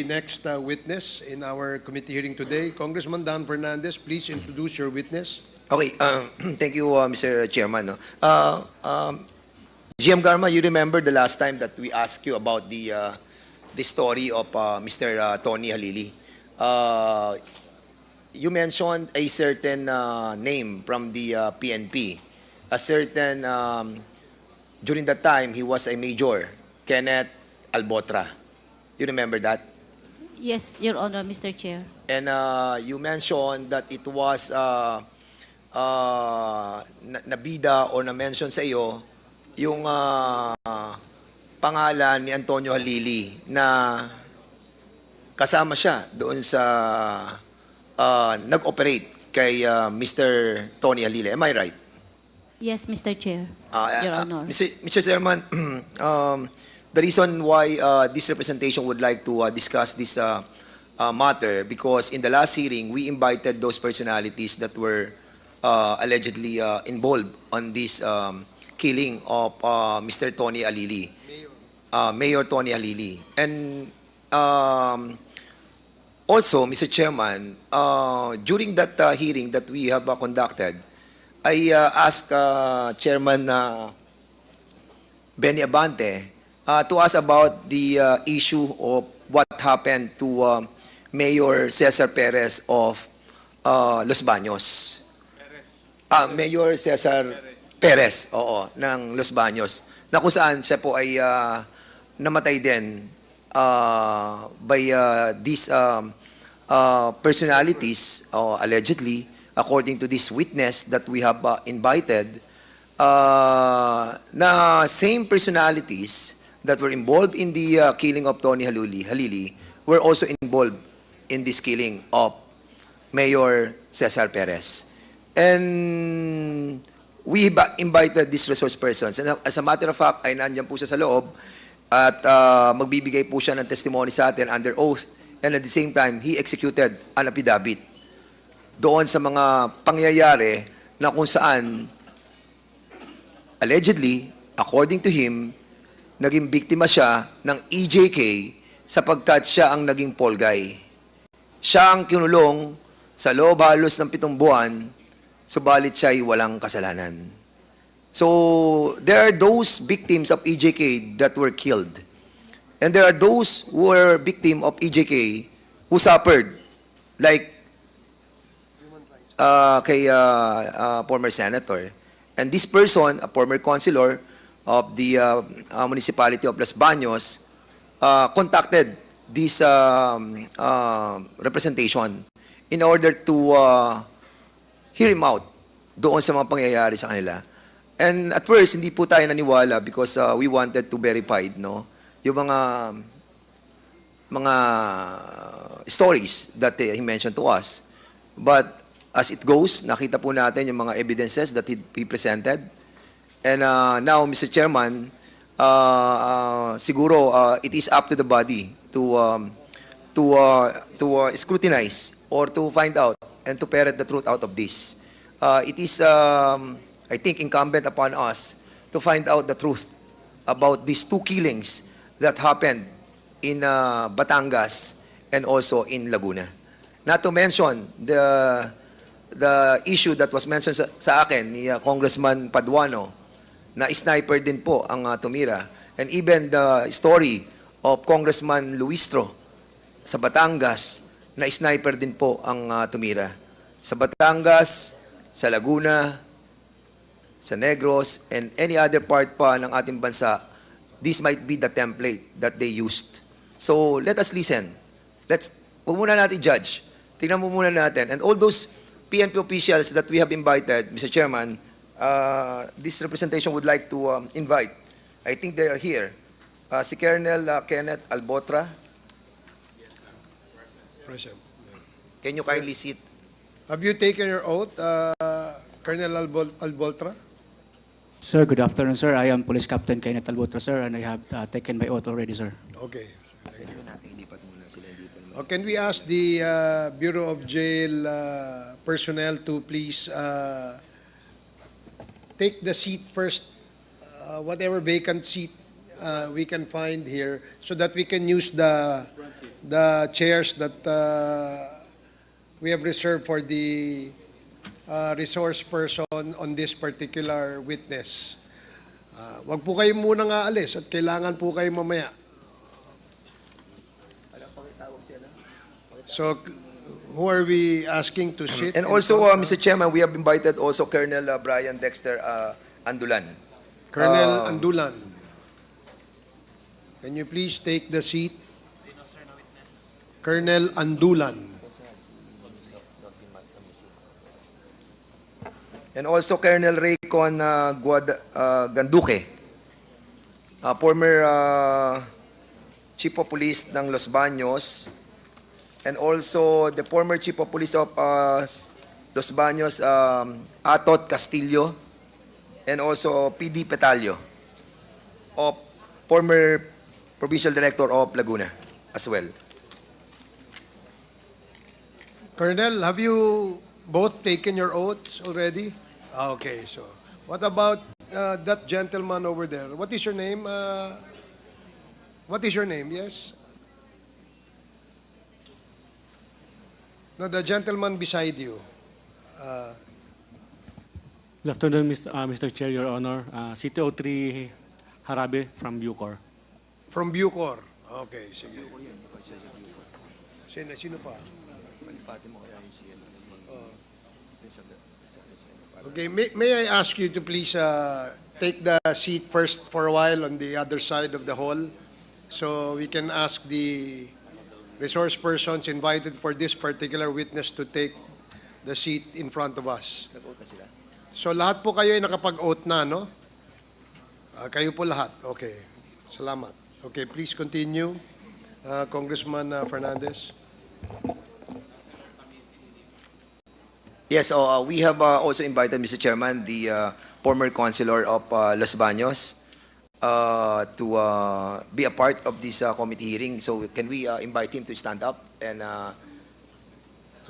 next witness in our committee hearing today. Congressman Dan Fernandez, please introduce your witness. Okay, thank you, Mr. Chairman. No? GM Garma, you remember the last time that we asked you about the story of Mr. Tony Halili. You mentioned a certain name from the PNP. A certain, during that time, he was a major, Kenneth Albotra. You remember that? Yes, Your Honor, Mr. Chair. And you mentioned that it was nabida or na-mention sa iyo yung pangalan ni Antonio Halili na kasama siya doon sa nag-operate kay Mr. Tony Halili. Am I right? Yes, Mr. Chair. Your Honor. Mr. Chairman, the reason why this representation would like to discuss this matter because in the last hearing, we invited those personalities that were allegedly involved on this killing of Mr. Tony Halili, Mayor Tony Halili. And also, Mr. Chairman, during that hearing that we have conducted, I asked Chairman Benny Abante to ask about the issue of what happened to Mayor Cesar Perez of Los Baños. Mayor Cesar Perez, oo, ng Los Baños, na kung saan siya po ay namatay din by these personalities, allegedly, according to this witness that we have invited, na same personalities that were involved in the killing of Tony Halili were also involved in this killing of Mayor Cesar Perez. And we invited these resource persons. And as a matter of fact, ay nandiyan po siya sa loob at magbibigay po siya ng testimony sa atin under oath. And at the same time, he executed an affidavit doon sa mga pangyayari na kung saan allegedly, according to him, naging biktima siya ng EJK sapagkat siya ang naging polgay. Siya ang kinulong sa loob halos ng 7 buwan, subalit siya ay walang kasalanan. So, there are those victims of EJK that were killed. And there are those who were victim of EJK who suffered, like kay former senator. And this person, a former councilor of the municipality of Los Baños, contacted this representation in order to hear him out doon sa mga pangyayari sa kanila. And at first, hindi po tayo naniwala because we wanted to verify, no, yung mga stories that he mentioned to us. But as it goes, nakita po natin yung mga evidences that he presented. And now, Mr. Chairman, siguro it is up to the body to scrutinize or to find out and to ferret the truth out of this. It is, I think, incumbent upon us to find out the truth about these 2 killings that happened in Batangas and also in Laguna. Not to mention the issue that was mentioned sa akin ni Congressman Paduano na sniper din po ang tumira. And even the story of Congressman Luistro sa Batangas na sniper din po ang tumira. Sa Batangas, sa Laguna, sa Negros, and any other part pa ng ating bansa, this might be the template that they used. So let us listen. Huwag muna natin judge. Tingnan mo muna natin. And all those PNP officials that we have invited, Mr. Chairman, this representation would like to invite. I think they are here. Si Colonel Kenneth Albotra. Present. Can you kindly sit? Have you taken your oath, Colonel Alboltra? Sir, good afternoon, sir. I am Police Captain Kenneth Albotra, sir, and I have taken my oath already, sir. Okay. Thank you. Can we ask the Bureau of Jail personnel to please take the seat first, whatever vacant seat we can find here so that we can use the chairs that we have reserved for the resource person on this particular witness. Wag po kayo munang aalis at kailangan po kayo mamaya. So, who are we asking to sit? And in also, front? Mr. Chairman, we have invited also Colonel Brian Dexter Andulan. Colonel Andulan. Can you please take the seat? Colonel Andulan. And also Colonel Raycon Ganduque, former Chief of Police ng Los Baños, and also the former Chief of Police of Los Baños, Atot Castillo, and also PD Petalio, of former Provincial Director of Laguna as well. Colonel, have you both taken your oaths already? Okay, so what about that gentleman over there? What is your name? What is your name? Yes? No, the gentleman beside you. Good afternoon, Mr. Chair, Your Honor. CTO3 Harabe from Bucor. From Bucor. Okay, sige. Sino pa? Okay, may I ask you to please take the seat first for a while on the other side of the hall so we can ask the resource persons invited for this particular witness to take the seat in front of us. So lahat po kayo ay nakapag-oath na, no? Kayo po lahat. Okay. Salamat. Okay, please continue. Congressman Fernandez. Yes, we have also invited, Mr. Chairman, the former councilor of Los Baños to be a part of this committee hearing. So can we invite him to stand up and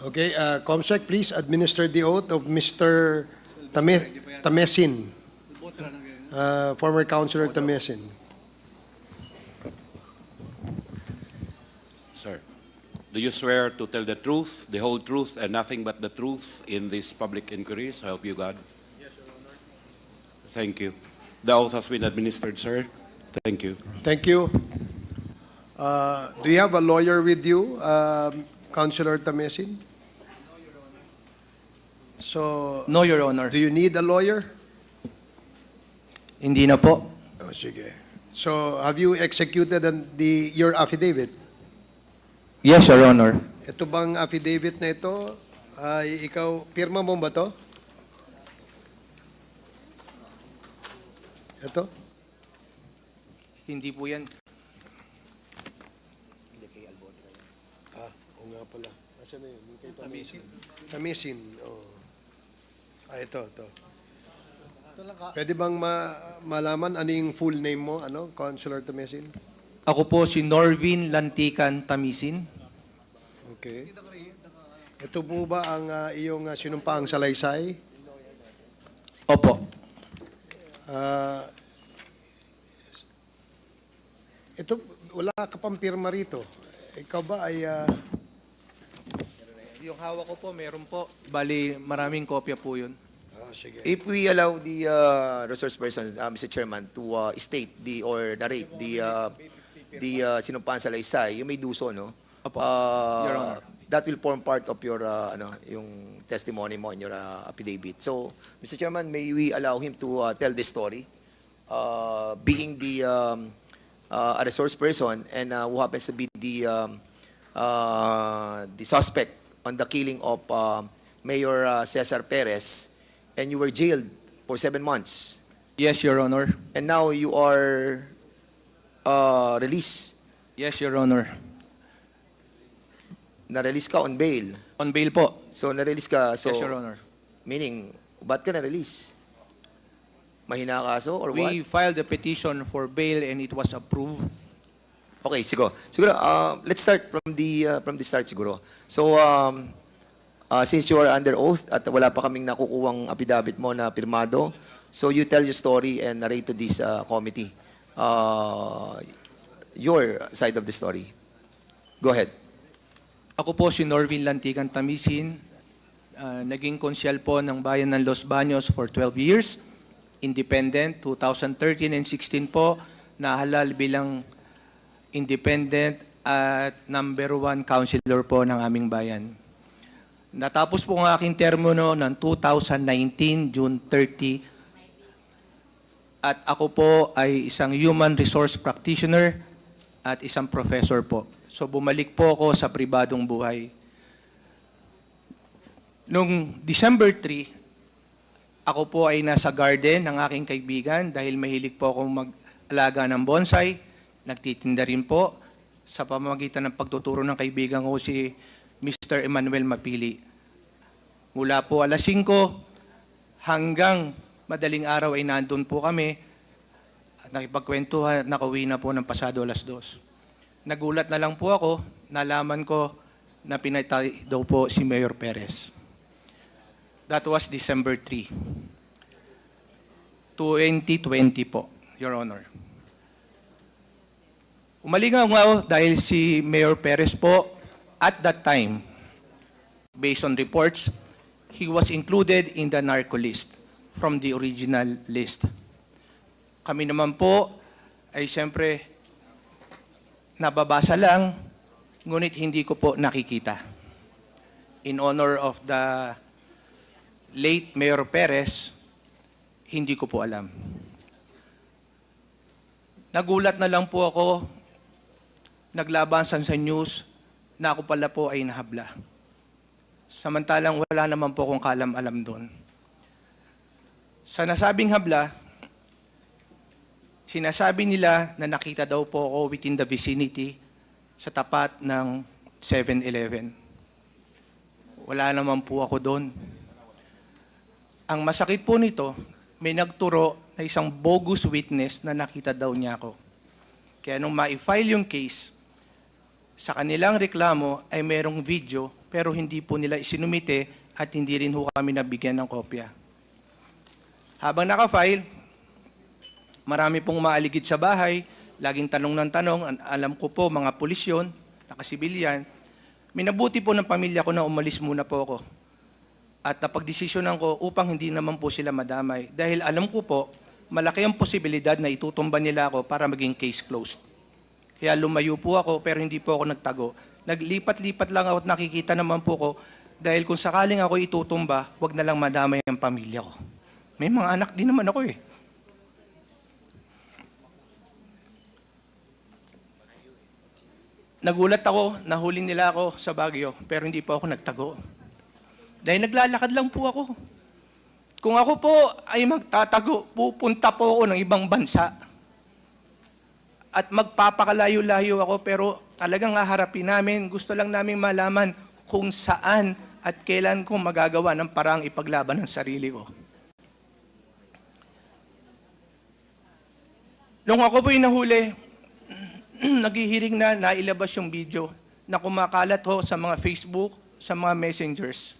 Okay, Comsec, please administer the oath of Mr. Tamesin, former Councilor Tamesin. Sir, do you swear to tell the truth, the whole truth, and nothing but the truth in these public inquiries? I help you God. Yes, Your Honor. Thank you. The oath has been administered, sir. Thank you. Thank you. Do you have a lawyer with you, Councilor Tamesin? So, No, Your Honor. do you need a lawyer? Hindi na po. Oh, sige. So, have you executed your affidavit? Yes, Your Honor. Ito bang affidavit na ito, ay ikaw, pirma mo ba to? Ito? Hindi po yan. Oo nga pala. Nasaan na yun? Yung kay Tamisin. Tamisin, oo. Ito. Pwede bang malaman ano yung full name mo, Councilor Tamisin? Ako po si Norvin Lantican Tamisin. Okay. Ito po ba ang iyong sinumpaang salaysay? Opo. Ito, wala ka pang pirma rito. Ikaw ba ay... Yung hawak ko po, meron po. Bali, maraming kopya po yun. sige. if we allow the resource person, Mr. Chairman, to state or narrate the sinumpaan salaysay, you may do so, no? Opo, Your Honor. That will form part of your yung testimony mo in your affidavit. So, Mr. Chairman, may we allow him to tell the story, being the a resource person and who happens to be the suspect on the killing of Mayor Cesar Perez, and you were jailed for 7 months, Yes, Your Honor. and now you are released. Yes, Your Honor. Na-release ka on bail. On bail po. So, na-release ka. So, Yes, Your Honor. meaning, ba't ka na-release? Mahina kaso or what? We filed a petition for bail and it was approved. Okay, siguro. Let's start from the start siguro. So, since you are under oath at wala pa kaming nakukuwang affidavit mo na pirmado, so you tell your story and narrate to this committee. your side of the story. Go ahead. Ako po si Norvin Lantigan Tamisin, naging konsyal po ng Bayan ng Los Baños for 12 years, independent, 2013 and 16 po, nahalal bilang independent at number 1 councilor po ng aming bayan. Natapos po ang aking termino ng 2019, June 30, at ako po ay isang human resource practitioner at isang professor po. So bumalik po ako sa pribadong buhay. Noong December 3, ako po ay nasa garden ng aking kaibigan dahil mahilig po akong mag-alaga ng bonsai. Nagtitinda rin po sa pamamagitan ng pagtuturo ng kaibigan ko si Mr. Emmanuel Mapili. Mula po alas 5 hanggang madaling araw ay nandun po kami at nakipagkwentuhan, nakauwi na po ng pasado alas 2. Nagulat na lang po ako, nalaman ko na pinatay daw po si Mayor Perez. That was December 3, 2020 po, Your Honor. Umalingaw nga ako dahil si Mayor Perez po, at that time, based on reports, he was included in the narco list from the original list. Kami naman po ay siyempre nababasa lang, ngunit hindi ko po nakikita. In honor of the late Mayor Perez, hindi ko po alam. Nagulat na lang po ako, naglabasan sa news na ako pala po ay nahabla. Samantalang wala naman po akong kalam-alam doon. Sa nasabing habla, sinasabi nila na nakita daw po ako within the vicinity sa tapat ng 7-Eleven. Wala naman po ako doon. Ang masakit po nito, may nagturo na isang bogus witness na nakita daw niya ako. Kaya nung ma-file yung case, sa kanilang reklamo ay merong video pero hindi po nila isinumite at hindi rin ho kami nabigyan ng kopya. Habang naka-file, marami pong maaligid sa bahay, laging tanong ng tanong, alam ko po mga pulis yun, nakasibilyan. Minabuti po ng pamilya ko na umalis muna po ako. At napagdesisyonan ko upang hindi naman po sila madamay. Dahil alam ko po, malaki ang posibilidad na itutumba nila ako para maging case closed. Kaya lumayo po ako pero hindi po ako nagtago. Naglipat-lipat lang ako at nakikita naman po ko dahil kung sakaling ako itutumba, wag na lang madamay ang pamilya ko. May mga anak din naman ako eh. Nagulat ako, nahuli nila ako sa Baguio, pero hindi po ako nagtago. Dahil naglalakad lang po ako. Kung ako po ay magtatago, pupunta po ako ng ibang bansa. At magpapakalayo-layo ako, pero talagang haharapin namin. Gusto lang namin malaman kung saan at kailan ko magagawa ng parang ipaglaban ng sarili ko. Nung ako po'y nahuli, naghihiring na nailabas yung video na kumakalat ho sa mga Facebook, sa mga messengers.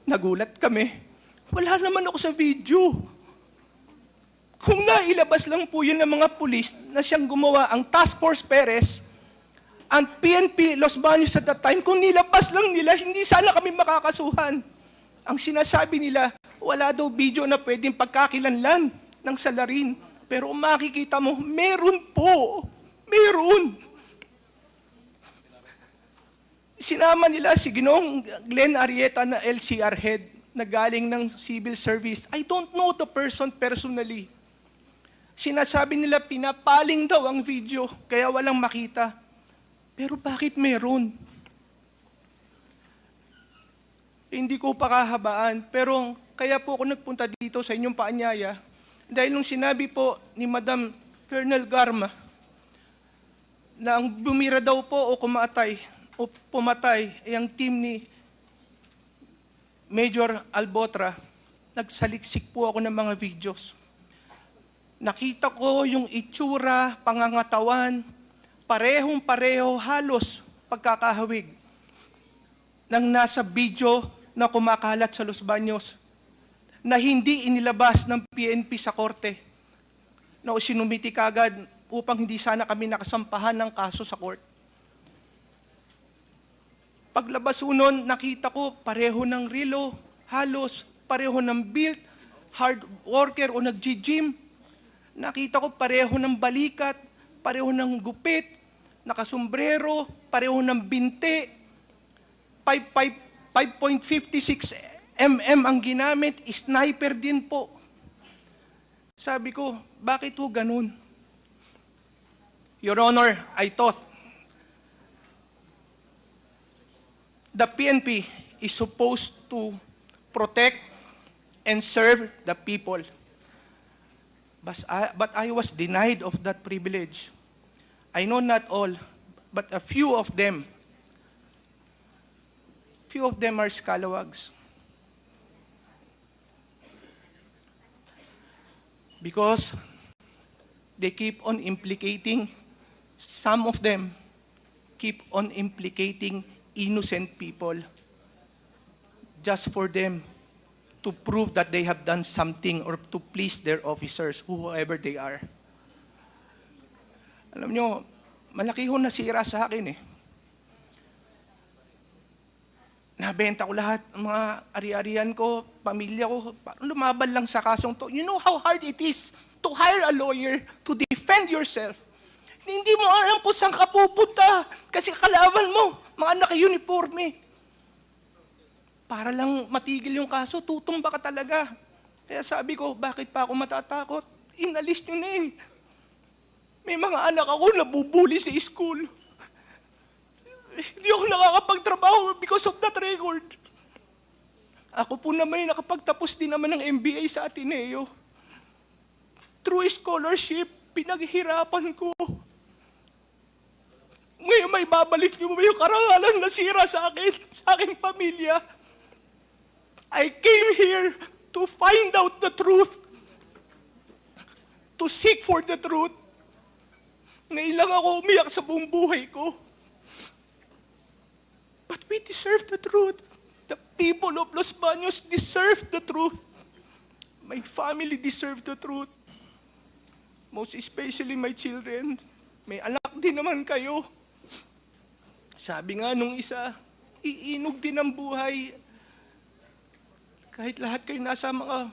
Nagulat kami. Wala naman ako sa video. Kung nailabas lang po yun ng mga pulis na siyang gumawa ang Task Force Perez, ang PNP Los Baños at that time, kung nilabas lang nila, hindi sana kami makakasuhan. Ang sinasabi nila, wala daw video na pwedeng pagkakilanlan ng salarin. Pero kung makikita mo, meron po. Meron. Sinama nila si Ginoong Glenn Arrieta na LCR head na galing ng civil service. I don't know the person personally. Sinasabi nila pinapaling daw ang video, kaya walang makita. Pero bakit meron? Hindi ko pa kahabaan, pero kaya po ako nagpunta dito sa inyong paanyaya dahil nung sinabi po ni Madam Colonel Garma na ang bumira daw po o pumatay ay ang team ni Major Albotra, nagsaliksik po ako ng mga videos. Nakita ko yung itsura, pangangatawan, parehong-pareho halos pagkakahawig ng nasa video na kumakalat sa Los Baños na hindi inilabas ng PNP sa korte. na sinumiti kagad upang hindi sana kami nakasampahan ng kaso sa court. Paglabas unon, nakita ko pareho ng relo, halos pareho ng build, hard worker o nag-gym. Nakita ko pareho ng balikat, pareho ng gupit, nakasombrero, pareho ng binte, 5.56 mm ang ginamit, sniper din po. Sabi ko, bakit ho ganun? Your Honor, I thought the PNP is supposed to protect and serve the people. But I was denied of that privilege. I know not all, but a few of them are scalawags. Because they keep on implicating, some of them keep on implicating innocent people just for them to prove that they have done something or to please their officers, whoever they are. Alam nyo, malaki ho nasira sa akin eh. Nabenta ko lahat, mga ari-arian ko, pamilya ko, lumaban lang sa kasong to. You know how hard it is to hire a lawyer to defend yourself. Hindi mo alam kung saan ka pupunta kasi kalaban mo, mga naka-uniforme. Para lang matigil yung kaso, tutumba ka talaga. Kaya sabi ko, bakit pa ako matatakot? Inalis nyo na eh. May mga anak ako nabubuli sa school. Hindi ako nakakapagtrabaho because of that record. Ako po naman nakapagtapos din naman ng MBA sa Ateneo. Through scholarship, pinaghirapan ko. Ngayon may babalik niyo ba yung karangalan na sira sa akin, sa aking pamilya? I came here to find out the truth, to seek for the truth. Ngayon lang ako umiyak sa buong buhay ko. But we deserve the truth. The people of Los Baños deserve the truth. My family deserve the truth. Most especially my children. May anak din naman kayo. Sabi nga nung isa, iinog din ang buhay. Kahit lahat kayo nasa mga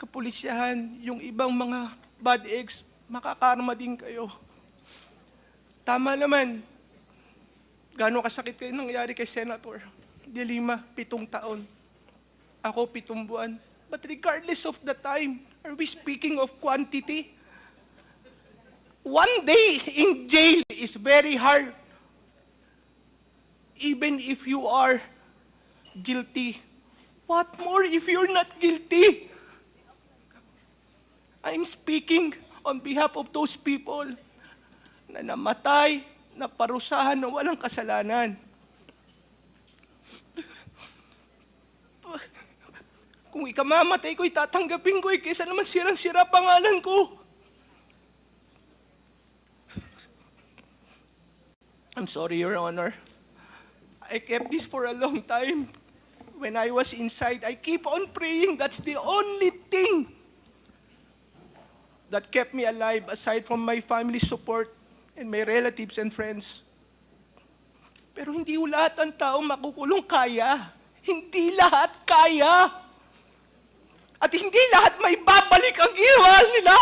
kapulisyahan, yung ibang mga bad eggs, makakarma din kayo. Tama naman. Gano'ng kasakit kayo nangyari kay Senator De Lima, 7 taon. Ako, 7 buwan. But regardless of the time, are we speaking of quantity? One day in jail is very hard. Even if you are guilty. What more if you're not guilty? I'm speaking on behalf of those people na namatay, na parusahan na walang kasalanan. Kung ikamamatay ko, itatanggapin ko kaysa naman sirang-sira pangalan ko. I'm sorry, Your Honor. I kept this for a long time. When I was inside, I keep on praying. That's the only thing that kept me alive aside from my family support and my relatives and friends. Pero hindi lahat ng tao makukulong kaya. Hindi lahat kaya. At hindi lahat may babalik ang ginawa nila.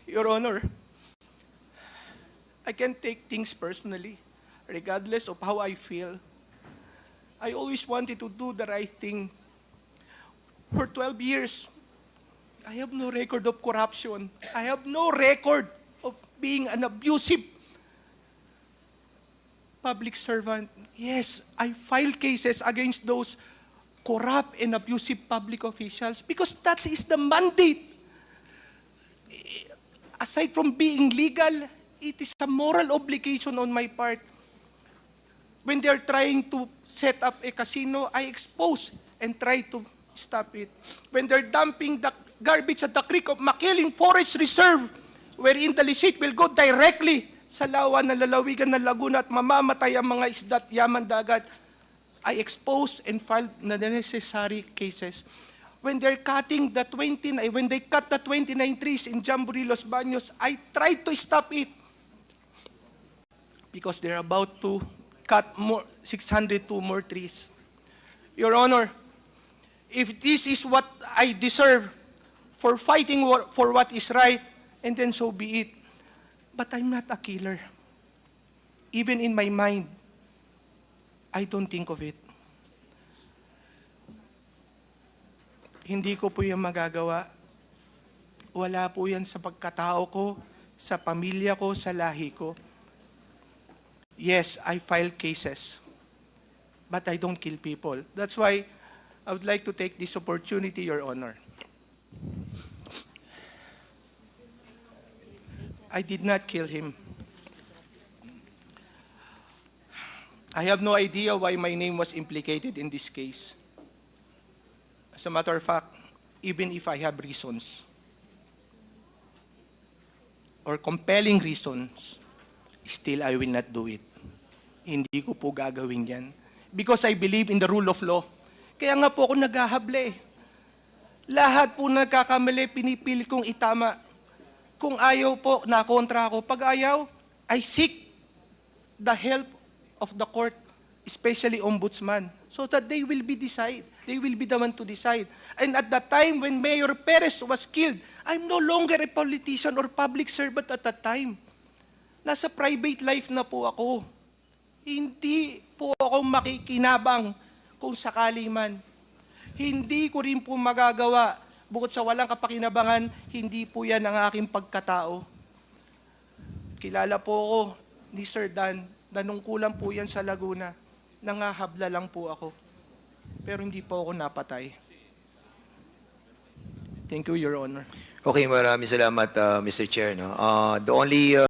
Your Honor, I can take things personally, regardless of how I feel. I always wanted to do the right thing. For 12 years, I have no record of corruption. I have no record of being an abusive public servant. Yes, I file cases against those corrupt and abusive public officials because that is the mandate. Aside from being legal, it is a moral obligation on my part. When they're trying to set up a casino, I expose and try to stop it. When they're dumping the garbage at the creek of Makiling Forest Reserve, wherein the licit will go directly sa lawa ng lalawigan ng Laguna at mamamatay ang mga isda at yaman dagat, I expose and filed na the necessary cases. when they're cutting the 29, when they cut the 29 trees in Jamboree Los Baños, I tried to stop it because they're about to cut more 602 more trees. Your Honor, if this is what I deserve for fighting for what is right, and then so be it. But I'm not a killer. Even in my mind, I don't think of it. Hindi ko po yan magagawa. Wala po yan sa pagkatao ko, sa pamilya ko, sa lahi ko. Yes, I file cases, but I don't kill people. That's why I would like to take this opportunity, Your Honor. I did not kill him. I have no idea why my name was implicated in this case. As a matter of fact, even if I have reasons or compelling reasons, still I will not do it. Hindi ko po gagawin yan. Because I believe in the rule of law. Kaya nga po ako naghahable eh. Lahat po nagkakamali, pinipilit kong itama. Kung ayaw po, nakontra ako. Pag ayaw, I seek the help of the court, especially ombudsman, so that they will be decide. They will be the one to decide. And at the time when Mayor Perez was killed, I'm no longer a politician or public servant at that time. Nasa private life na po ako. Hindi po ako makikinabang kung sakali man. Hindi ko rin po magagawa. Bukod sa walang kapakinabangan, hindi po yan ang aking pagkatao. Kilala po ako ni Sir Dan, nanungkulan po yan sa Laguna. Nangahabla lang po ako. Pero hindi po ako napatay. Thank you, Your Honor. Okay, maraming salamat, Mr. Chair. No? The only